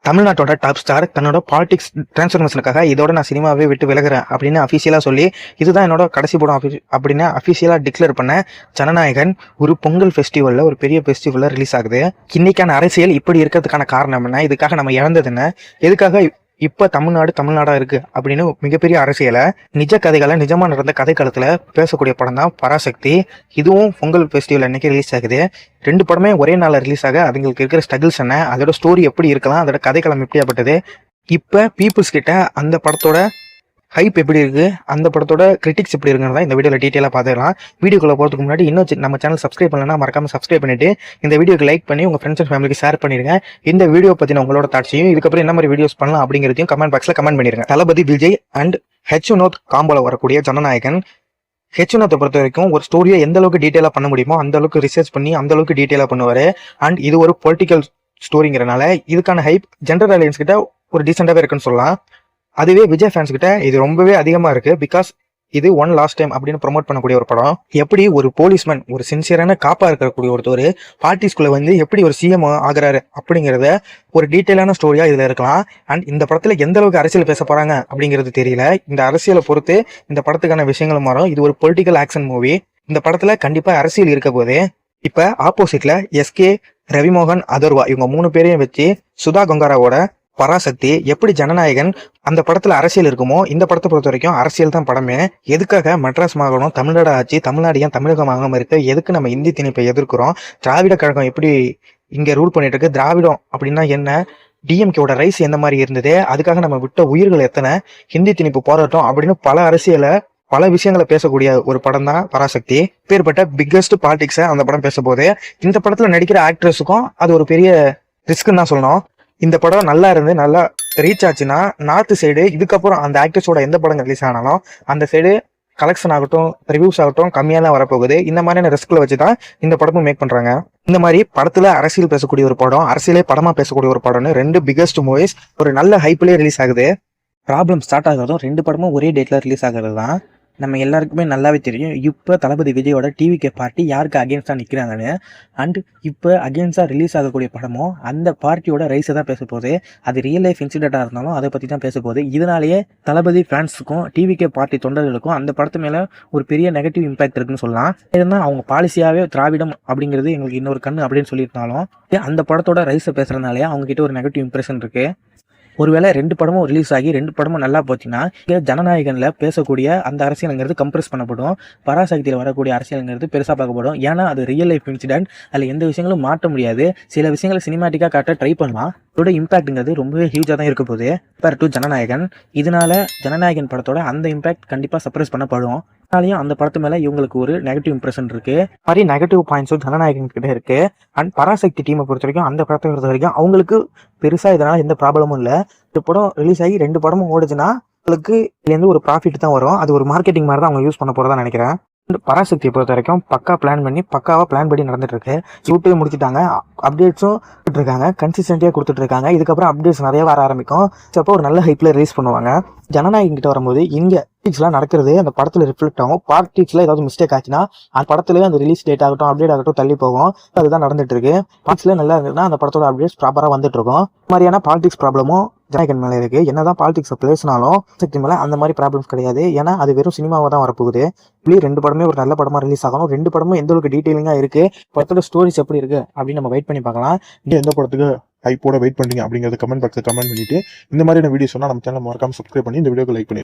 தமிழ்நாட்டோட top star தன்னோட politics டிரான்ஸ்ஃபர்மேஷனுக்காக இதோட நான் சினிமாவே விட்டு விலகுறேன் அப்படின்னு அஃபீஷியலாக சொல்லி இதுதான் என்னோட கடைசி படம் அப்படின்னு அஃபீஷியலாக டிக்ளேர் பண்ண ஜனநாயகன் ஒரு பொங்கல் ஃபெஸ்டிவலில் ஒரு பெரிய ஃபெஸ்டிவலில் ரிலீஸ் ஆகுது. இன்னைக்கான அரசியல் இப்படி இருக்கிறதுக்கான காரணம் என்ன, இதுக்காக நம்ம இழந்தது என்ன, எதுக்காக இப்போ தமிழ்நாடா இருக்கு அப்படின்னு மிகப்பெரிய அரசியலை நிஜ கதைகளை நிஜமா நடந்த கதைக்களத்துல பேசக்கூடிய படம் தான் பராசக்தி. இதுவும் பொங்கல் ஃபெஸ்டிவல் அன்னைக்கு ரிலீஸ் ஆகுது. ரெண்டு படமே ஒரே நாளில் ரிலீஸ் ஆக அதுங்களுக்கு இருக்கிற ஸ்ட்ரகிள்ஸ் என்ன, அதோட ஸ்டோரி எப்படி இருக்கலாம், அதோட கதைக்களம் எப்படியாப்பட்டது, இப்போ பீப்புள்ஸ் கிட்ட அந்த படத்தோட ஹைப் எப்படி இருக்கு, அந்த படத்தோட கிரிட்டிக்ஸ் எப்படி இருக்குன்னு இந்த வீடியோவில் டீட்டெயிலாக பார்த்துக்கலாம். வீடியோக்குள்ள போகிறதுக்கு முன்னாடி இன்னும் நம்ம சேனல் சப்ஸ்கிரைப் பண்ணலன்னா மறக்காம சப்ஸ்கிரைப் பண்ணிட்டு இந்த வீடியோக்கு லைக் பண்ணி உங்க ஃப்ரெண்ட்ஸ் அண்ட் ஃபேமிலிக்கு ஷேர் பண்ணிருங்க. இந்த வீடியோ பற்றின உங்களோட தாட்சியும் இதுக்கப்புறம் என்ன மாதிரி வீடியோஸ் பண்ணலாம் அப்படிங்கிறதையும் கமெண்ட் பாக்ஸில் கமெண்ட் பண்ணிருங்க. தளபதி விஜய் அண்ட் ஹெச் வினோத் காம்போல வரக்கூடிய ஜனநாயகன். ஹெச் வினோத்தை பொறுத்த வரைக்கும் ஒரு ஸ்டோரியை எந்த அளவுக்கு டீட்டெயிலாக பண்ண முடியுமோ அந்த அளவுக்கு ரிசர்ச் பண்ணி அந்த அளவுக்கு டீட்டெயிலாக பண்ணுவார். அண்ட் இது ஒரு பொலிட்டிக்கல் ஸ்டோரிங்கிறனால இதுக்கான ஹைப் ஜென்ரல் ஆடியன்ஸ் கிட்ட ஒரு டீசெண்டாகவே இருக்குன்னு சொல்லலாம். அதுவே விஜய் ஃபேன்ஸ் கிட்ட இது ரொம்பவே அதிகமா இருக்கு. பிகாஸ் இது ஒன் லாஸ்ட் டைம் அப்படின்னு ப்ரொமோட் பண்ணக்கூடிய ஒரு படம். எப்படி ஒரு போலீஸ்மேன், ஒரு சின்சியரான காப்பா இருக்கக்கூடிய ஒருத்தர் பார்ட்டிஸ்குள்ள வந்து எப்படி ஒரு சிஎம் ஆகுறாரு அப்படிங்கிறத ஒரு டீட்டெயிலான ஸ்டோரியா இதுல இருக்கலாம். அண்ட் இந்த படத்துல எந்த அளவுக்கு அரசியல் பேச போறாங்க அப்படிங்கிறது தெரியல. இந்த அரசியலை பொறுத்து இந்த படத்துக்கான விஷயங்களும் மாறும். இது ஒரு பொலிட்டிக்கல் ஆக்ஷன் மூவி. இந்த படத்துல கண்டிப்பா அரசியல் இருக்க போது. இப்ப ஆப்போசிட்ல எஸ்கே, ரவிமோகன், அதர்வா இவங்க 3 பேரையும் வச்சு சுதா கொங்காராவோட பராசக்தி எப்படி ஜனநாயகன் அந்த படத்துல அரசியல் இருக்குமோ இந்த படத்தை பொறுத்த வரைக்கும் அரசியல் தான் படமே. எதுக்காக மெட்ராஸ் மாகாணம் தமிழ்நாடு ஆட்சி, தமிழ்நாடு ஏன் தமிழகமாகாம இருக்கு, எதுக்கு நம்ம இந்தி திணிப்பை எதிர்க்கிறோம், திராவிட கழகம் எப்படி இங்க ரூல் பண்ணிட்டு இருக்கு, திராவிடம் அப்படின்னா என்ன, டிஎம்கேவோட ரைஸ் எந்த மாதிரி இருந்தது, அதுக்காக நம்ம விட்ட உயிர்கள் எத்தனை, ஹிந்தி திணிப்பு போராட்டம் அப்படின்னு பல விஷயங்களை பேசக்கூடிய ஒரு படம் தான் பராசக்தி. பேர்பட்ட பிக்கஸ்ட் பாலிடிக்ஸை அந்த படம் பேச போது இந்த படத்துல நடிக்கிற ஆக்ட்ரஸுக்கும் அது ஒரு பெரிய ரிஸ்க்குன்னு தான் சொல்லணும். இந்த படம் நல்லா இருந்து நல்லா ரீச் ஆச்சுன்னா நார்த் சைடு இதுக்கப்புறம் அந்த ஆக்டர்ஸோட எந்த படம் ரிலீஸ் ஆனாலும் அந்த சைடு கலெக்ஷன் ஆகட்டும், ரிவ்யூஸ் ஆகட்டும் கம்மியாக தான் வரப்போகுது. இந்த மாதிரியான ரிஸ்க்ல வச்சு தான் இந்த படமும் மேக் பண்றாங்க. இந்த மாதிரி படத்துல அரசியல் பேசக்கூடிய ஒரு படம், அரசியலே படமா பேசக்கூடிய ஒரு படம்னு 2 பிக்கஸ்ட் மூவிஸ் ஒரு நல்ல ஹைப்லேயே ரிலீஸ் ஆகுது. ப்ராப்ளம் ஸ்டார்ட் ஆகிறதும் 2 படமும் ஒரே டேட்ல ரிலீஸ் ஆகிறது தான் நம்ம எல்லாருக்குமே நல்லாவே தெரியும். இப்போ தளபதி விஜயோட டிவிகே பார்ட்டி யாருக்கு அகேன்ஸ்டாக நிற்கிறாங்கன்னு. அண்ட் இப்போ அகேன்ஸ்டாக ரிலீஸ் ஆகக்கூடிய படமும் அந்த பார்ட்டியோட ரைஸை தான் பேச போகுது. அது ரியல் லைஃப் இன்சிடென்ட்டாக இருந்தாலும் அதை பற்றி தான் பேச போகுது. இதனாலேயே தளபதி ஃபேன்ஸுக்கும் டிவிகே பார்ட்டி தொண்டர்களுக்கும் அந்த படத்து மேலே ஒரு பெரிய நெகட்டிவ் இம்பாக்ட் இருக்குன்னு சொல்லலாம். இருந்தால் அவங்க பாலிசியாகவே திராவிடம் அப்படிங்கிறது எங்களுக்கு இன்னொரு கண்ணு அப்படின்னு சொல்லியிருந்தாலும் அந்த படத்தோட ரைஸை பேசுறதுனாலே அவங்க கிட்ட ஒரு நெகட்டிவ் இம்ப்ரெஷன் இருக்கு. ஒருவேளை 2 படமும் ரிலீஸ் ஆகி 2 படமும் நல்லா போச்சுன்னா ஜனநாயகன்ல பேசக்கூடிய அந்த அரசியலுங்கிறது கம்ப்ரெஸ் பண்ணப்படும், பராசக்தியில் வரக்கூடிய அரசியலுங்கிறது பெருசாக பார்க்கப்படும். ஏன்னா அது ரியல் லைஃப் இன்சிடென்ட், அதில் எந்த விஷயங்களும் மாற்ற முடியாது. சில விஷயங்களை சினிமாட்டிக்காக காட்ட ட்ரை பண்ணலாம். அதோட இம்பாக்ட்ங்கிறது ரொம்பவே ஹியூஜாக தான் இருக்க போகுது கம்பேர் டு ஜனநாயகன். இதனால ஜனநாயகன் படத்தோட அந்த இம்பாக்ட் கண்டிப்பாக சப்ரஸ் பண்ணப்படும். அதனாலையும் அந்த படத்து மேல இவங்களுக்கு ஒரு நெகட்டிவ் இம்ப்ரெஷன் இருக்கு. மாதிரி நெகட்டிவ் பாயிண்ட்ஸும் ஜனநாயகன் கிட்ட இருக்கு. அண்ட் பராசக்தி டீமை பொறுத்த வரைக்கும் அந்த படத்தை பொறுத்த வரைக்கும் அவங்களுக்கு பெருசா இதனால எந்த ப்ராப்ளமும் இல்லை. இந்த படம் ரிலீஸ் ஆகி 2 படமும் ஓடுச்சுன்னா அவங்களுக்கு இதுலேருந்து ஒரு ப்ராஃபிட் தான் வரும். அது ஒரு மார்க்கெட்டிங் மாதிரி தான் அவங்க யூஸ் பண்ண போறதா நினைக்கிறேன். பராசக்தியை பொறுத்த வரைக்கும் பக்காவா பிளான் பண்ணி நடந்துட்டு இருக்கு. ஷூட்டே முடிச்சுட்டாங்க, அப்டேட்ஸும் இருக்காங்க, கன்சிஸ்டன்டியா கொடுத்துட்டு இருக்காங்க. இதுக்கப்புறம் அப்டேட்ஸ் நிறைய வர ஆரம்பிக்கும். அப்போ ஒரு நல்ல ஹைப்ல ரிலீஸ் பண்ணுவாங்க. ஜனநாயகம் கிட்ட வரும்போது இங்க எல்லாம் நடக்கிறது அந்த படத்துல ரிஃப்ளெக்ட் ஆகும். பார்ட்டிஸ்ல ஏதாவது மிஸ்டேக் ஆச்சுன்னா அந்த படத்துலயே அந்த ரிலீஸ் டேட் ஆகட்டும், அப்டேட் ஆகட்டும் தள்ளி போகும். அதுதான் நடந்துட்டு இருக்கு. பார்ட்ஸ்ல நல்லா இருந்ததுன்னா அந்த படத்தோட அப்டேட்ஸ் ப்ராப்பரா வந்துட்டு இருக்கும். இந்த மாதிரியான பாலிடிக்ஸ் ப்ராப்ளமும் ஜனநாயகன் மேல இருக்கு. என்னதான் பாலிடிக்ஸ் பேசினாலும் சக்தி மேல அந்த மாதிரி ப்ராப்ளம்ஸ் கிடையாது. ஏன்னா அது வெறும் சினிமாவா தான் வரப்போகுது. இப்படி 2 படமே ஒரு நல்ல படமா ரிலீஸ் ஆகணும். 2 படமும் எந்த அளவுக்கு டீடைலிங்கா இருக்கு, படத்தோட ஸ்டோரிஸ் எப்படி இருக்கு அப்படின்னு நம்ம வெயிட் பண்ணி பார்க்கலாம். எந்த படத்துக்கு ஹைப்போட வெயிட் பண்றீங்க அப்படிங்கறது கமெண்ட் பாக்ஸ்ல கமெண்ட் பண்ணிட்டு இந்த மாதிரியான வீடியோஸ் சொன்னா நம்ம சேனல் மறக்காம சப்ஸ்கிரைப் பண்ணி இந்த வீடியோக்கு லைக் பண்ணி